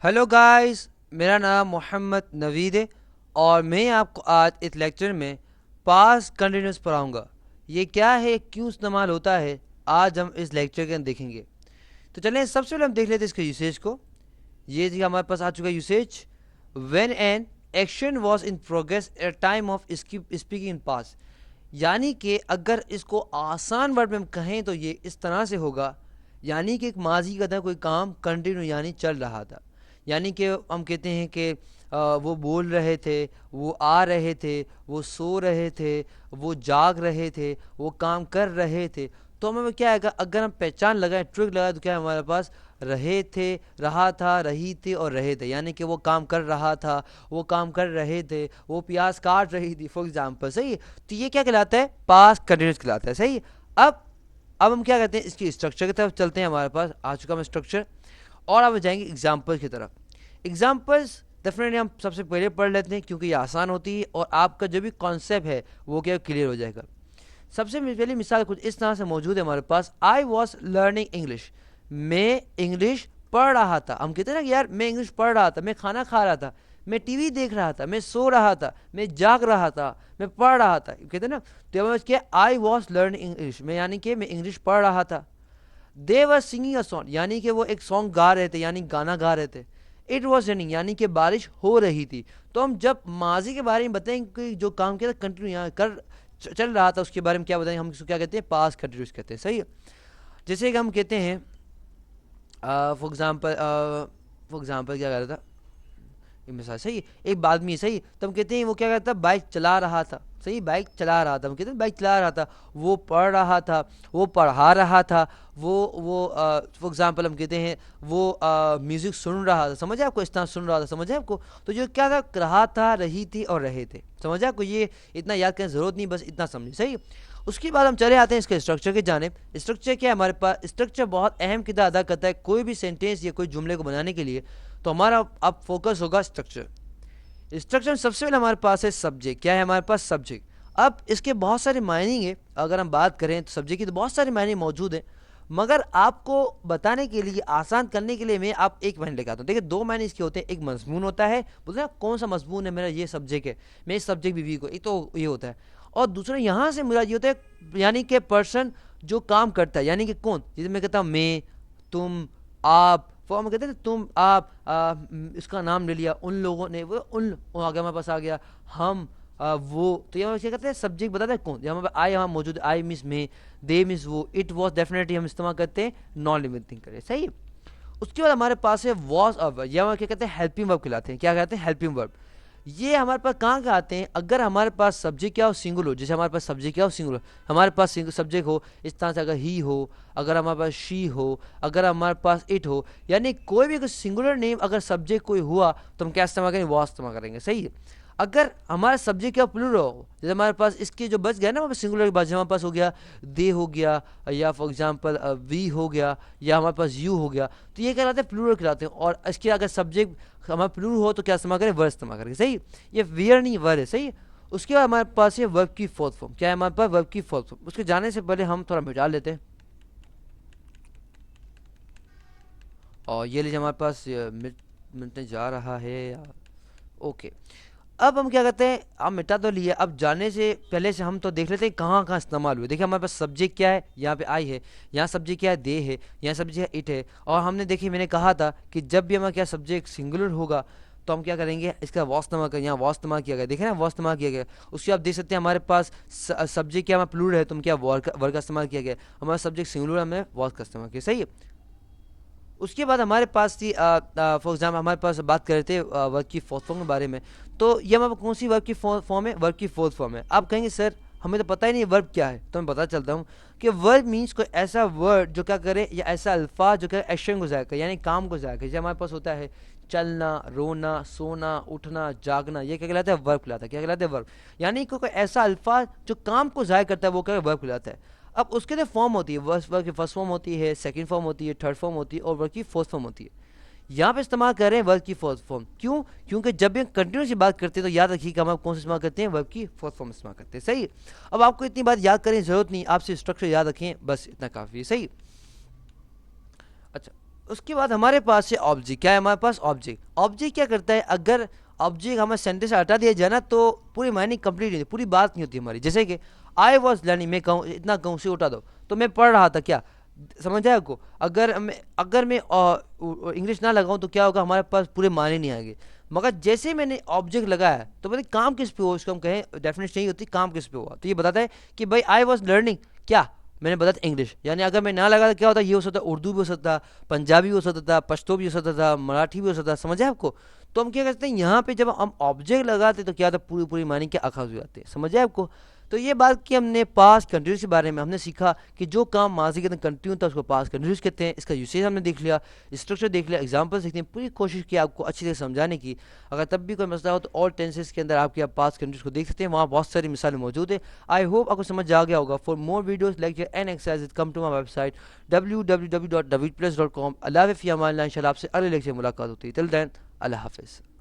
Hello guys, मेरा नाम मोहम्मद नवीद है और मैं आपको आज इस लेक्चर में पास्ट कंटिन्यूस पढ़ाऊंगा। ये क्या है, क्यों इस्तेमाल होता है, आज हम इस लेक्चर के अंदर देखेंगे। तो चलें, सबसे पहले हम देख लेते हैं इसके यूसेज को। ये जी हमारे पास आ चुका है usage. When an action was in progress at time of speaking in past. यानी कि अगर इसको आसान वर्ड में हम कहें तो ये इस तरह से होगा, यानी कि एक माजी का था कोई काम कंटिन्यू यानी चल रहा था। यानी कि हम कहते हैं कि वो बोल रहे थे, वो आ रहे थे, वो सो रहे थे, वो जाग रहे थे, वो काम कर रहे थे। तो हमें क्या आएगा, अगर हम पहचान लगाएं, ट्रिक लगाएं, तो क्या है हमारे पास रहे थे, रहा था, रही थी और रहे थे। यानी कि वो काम कर रहा था, वो काम कर रहे थे, वो प्याज काट रही थी, फॉर एग्जाम्पल। सही है? तो ये क्या कहलाता है, पास्ट कंटिन्यूस कहलाता है। सही है? अब हम क्या करते हैं, इसकी स्ट्रक्चर की तरफ चलते हैं। हमारे पास आ चुका है स्ट्रक्चर और अब जाएंगे एग्जाम्पल की तरफ। एग्जाम्पल्स डेफिनेटली हम सबसे पहले पढ़ लेते हैं क्योंकि ये आसान होती है और आपका जो भी कॉन्सेप्ट है वो क्या क्लियर हो जाएगा। सबसे पहली मिसाल कुछ इस तरह से मौजूद है हमारे पास। I was learning English. मैं इंग्लिश पढ़ रहा था। हम कहते हैं ना कि यार मैं इंग्लिश पढ़ रहा था, मैं खाना खा रहा था, मैं टीवी देख रहा था, मैं सो रहा था, मैं जाग रहा था, मैं पढ़ रहा था। कहते हैं ना, तो हमें क्या, आई वॉज लर्निंग इंग्लिश में, यानी कि मैं इंग्लिश पढ़ रहा था। दे वर सिंगिंग अ सॉन्ग, यानी कि वो एक सॉन्ग गा रहे थे, यानी गाना गा रहे थे। इट वॉज रनिंग, यानी कि बारिश हो रही थी। तो हम जब माजी के बारे में बताएं कि जो काम किया था कंटिन्यू यहाँ कर चल रहा था, उसके बारे में क्या बताएं, हम इसको क्या कहते हैं, पास्ट कंटिन्यूस कहते हैं। सही है? जैसे कि हम कहते हैं फॉर एग्जाम्पल क्या कर रहा था, एक मिसाल। सही है? एक आदमी, सही, तो हम कहते हैं वो क्या करता, बाइक चला रहा था। सही, बाइक चला रहा था, हम कहते हैं बाइक चला रहा था। वो पढ़ रहा था, वो पढ़ा रहा था, वो फॉर एग्जाम्पल हम कहते हैं वो म्यूजिक सुन रहा था। समझे आपको? इस तरह सुन रहा था, समझे आपको? तो जो क्या था, रहा था, रही थी और रहे थे। समझे आपको? ये इतना याद करने की जरूरत नहीं, बस इतना समझे। सही। उसके बाद हम चले आते हैं इसके स्ट्रक्चर की जानिब। स्ट्रक्चर क्या है हमारे पास, स्ट्रक्चर बहुत अहम किरदार अदा करता है कोई भी सेंटेंस या कोई जुमले को बनाने के लिए। तो हमारा अब फोकस होगा स्ट्रक्चर। स्ट्रक्चर में सबसे पहले हमारे पास है सब्जेक्ट। क्या है हमारे पास, सब्जेक्ट। अब इसके बहुत सारे मायनिंग है। अगर हम बात करें तो सब्जेक्ट की तो बहुत सारे मायने मौजूद हैं, मगर आपको बताने के लिए, आसान करने के लिए मैं आप एक मायने लेकर आता हूँ। देखिए, दो मायने इसके होते हैं। एक मजमून होता है, बोलते हैं ना कौन सा मजमून है मेरा, ये सब्जेक्ट है, मैं इस सब्जेक्ट भी वीक हूँ, एक तो ये होता है। और दूसरा यहाँ से मेरा ये होता है, यानी कि पर्सन जो काम करता है, यानी कि कौन, जैसे मैं कहता हूँ मैं, तुम, आप, फॉर्म कहते हैं तुम, आप, इसका नाम ले लिया, उन लोगों ने, वो आगे हमारे पास आ गया, हम, वो। तो यहाँ क्या कहते हैं, सब्जेक्ट बताते हैं कौन। यहाँ पर आई यहाँ मौजूद, आई मिस में, दे मिस वो, इट वॉज डेफिनेटली हम इस्तेमाल करते हैं नॉन लिविंग थिंग करे। सही है? उसके बाद हमारे पास है वॉज अ वर्ब। यहाँ क्या कहते हैं, हेल्पिंग वर्ब कहलाते हैं। क्या कहते हैं, हेल्पिंग वर्ब। ये हमारे पास कहाँ के आते हैं, अगर हमारे पास सब्जेक्ट क्या हो, सिंगल हो। जैसे हमारे पास सब्जेक्ट क्या हो, सिंगल हो। हमारे पास सब्जेक्ट हो इस तरह से, अगर ही हो, अगर हमारे पास शी हो, अगर हमारे पास इट हो, यानी कोई भी अगर सिंगुलर नेम अगर सब्जेक्ट कोई हुआ तो हम क्या इस्तेमाल करेंगे, वॉज इस्तेमाल करेंगे। सही है? अगर हमारा सब्जेक्ट क्या प्लूरल हो, जैसे हमारे पास इसके जो बच गया ना सिंगुलर के बाद, हमारे पास हो गया दे हो गया, या फॉर एग्जांपल वी हो गया, या हमारे पास यू हो गया, तो ये कहलाते हैं प्लूरल कहलाते हैं। और इसके अगर सब्जेक्ट हमारा प्लूरल हो तो क्या इस्तेमाल करें, वर्ब इस्तेमाल करेंगे। सही? ये वियर नहीं, वर्ब है। सही है? उसके बाद हमारे पास है वर्ब की फोर्थ फॉर्म। क्या है हमारे पास, वर्ब की फोर्थ फॉर्म। उसके जाने से पहले हम थोड़ा मिटा लेते हैं, और ये लीजिए हमारे पास मिटने जा रहा है या, ओके। अब हम क्या करते हैं, हम मिटा तो लिए, अब जाने से पहले से हम तो देख लेते हैं कहाँ कहाँ इस्तेमाल हुए। देखिए हमारे पास सब्जेक्ट क्या है, यहाँ पे आई है, यहाँ सब्जेक्ट क्या है, दे है, यहाँ सब्जेक्ट है, इट है। और हमने देखिए, मैंने कहा था कि जब भी हमारा क्या सब्जेक्ट सिंगुलर होगा तो हम क्या करेंगे, इसका वॉस इस्तेमाल करें। यहाँ वॉस इस्तेमाल किया गया, देखें ना, वॉस इस्तेमाल किया गया। उसके आप देख सकते हैं हमारे पास सब्जेक्ट क्या हमारा प्लूरल है, तो हम क्या वर्ग का इस्तेमाल किया गया। हमारा सब्जेक्ट सिंगुलर, हमने वॉस का इस्तेमाल किया। सही है? उसके बाद हमारे पास थी फॉर एग्जाम्पल, हमारे पास बात कर रहे थे वर्ब की फोर्थ फॉर्म के बारे में। तो ये हमारे कौन सी वर्ब की फॉर्म है, वर्ब की फोर्थ फॉर्म है। आप कहेंगे सर हमें तो पता ही नहीं वर्ब क्या है, तो मैं बता चलता हूँ कि वर्ब मीन्स कोई ऐसा वर्ड जो क्या करे, या ऐसा अल्फाज जो क्या एक्शन को जाए करे, यानी काम को जाए करे। जैसे हमारे पास होता है चलना, रोना, सोना, उठना, जागना, ये क्या कहलाता है, वर्ब कहलाता है। क्या कहलाता है, वर्ब। यानी कोई ऐसा अल्फाज जो काम को जाहिर करता है वो क्या वर्ब कहलाता है। अब उसके जो फॉर्म होती है, वर्ब की फर्स्ट फॉर्म होती है, सेकंड फॉर्म होती है, थर्ड फॉर्म होती है, और वर्ब की फोर्थ फॉर्म होती है। यहाँ पे इस्तेमाल कर रहे हैं वर्ब की फोर्थ फॉर्म। क्यों? क्योंकि जब भी हम कंटिन्यूस की बात करते हैं तो याद रखिए कि हम कौन सा इस्तेमाल करते हैं, वर्ब की फोर्थ फॉर्म इस्तेमाल करते हैं। सही है? अब आपको इतनी बात याद करने की जरूरत नहीं, आपसे स्ट्रक्चर याद रखें, बस इतना काफ़ी है। सही? अच्छा, उसके बाद हमारे पास है ऑब्जेक्ट। क्या है हमारे पास? ऑब्जेक्ट। ऑब्जेक्ट क्या करता है? अगर ऑब्जेक्ट हमें सेंटेंस से हटा दिया जाए ना तो पूरी मायनिंग कंप्लीट नहीं होती, पूरी बात नहीं होती हमारी। जैसे कि आई वॉज लर्निंग, मैं कहूँ इतना कहूँ से उठा दो तो मैं पढ़ रहा था, क्या समझ आया आपको? अगर मैं इंग्लिश ना लगाऊं तो क्या होगा, हमारे पास पूरे माने नहीं आएंगे। मगर जैसे मैंने ऑब्जेक्ट लगाया तो मैंने काम किस पे हुआ, उसको हम कहें डेफिनेशन नहीं होती, काम किस पे हुआ, तो ये बताता है कि भाई आई वॉज लर्निंग, क्या मैंने बताया इंग्लिश। यानी अगर मैं ना लगा तो क्या होता, ये हो सकता उर्दू भी हो सकता, पंजाबी हो सकता था, पश्तो भी हो सकता था, मराठी भी हो सकता, समझ है आपको? तो हम क्या करते हैं यहाँ पे, जब हम ऑब्जेक्ट लगाते तो क्या था, पूरी पूरी मायने के अखाज हो जाते हैं, समझ है आपको? तो ये बात की हमने पास्ट कंटिन्यूस के बारे में। हमने सीखा कि जो काम माजी के अंदर कंटिन्यू था उसको पास्ट कंटिन्यूस कहते हैं। इसका यूसेज हमने देख लिया, स्ट्रक्चर देख लिया, एग्जाम्पल सीखते हैं, पूरी कोशिश की आपको अच्छी तरह समझाने की। अगर तब भी कोई मसला हो तो ऑल टेंसेस के अंदर आपके आप पास्ट कंटिन्यूस को देख सकते हैं, वहाँ बहुत सारी मिसालें मौजूद है। आई होप आपको समझ आ गया होगा। For more videos lecture and exercise come to my website www.davidplus.com। अल्लाह हाफ़िज़, इंशाल्लाह आपसे अगले लेक्चर मुलाकात होती है। टिल देन अल्लाह हाफ़िज़।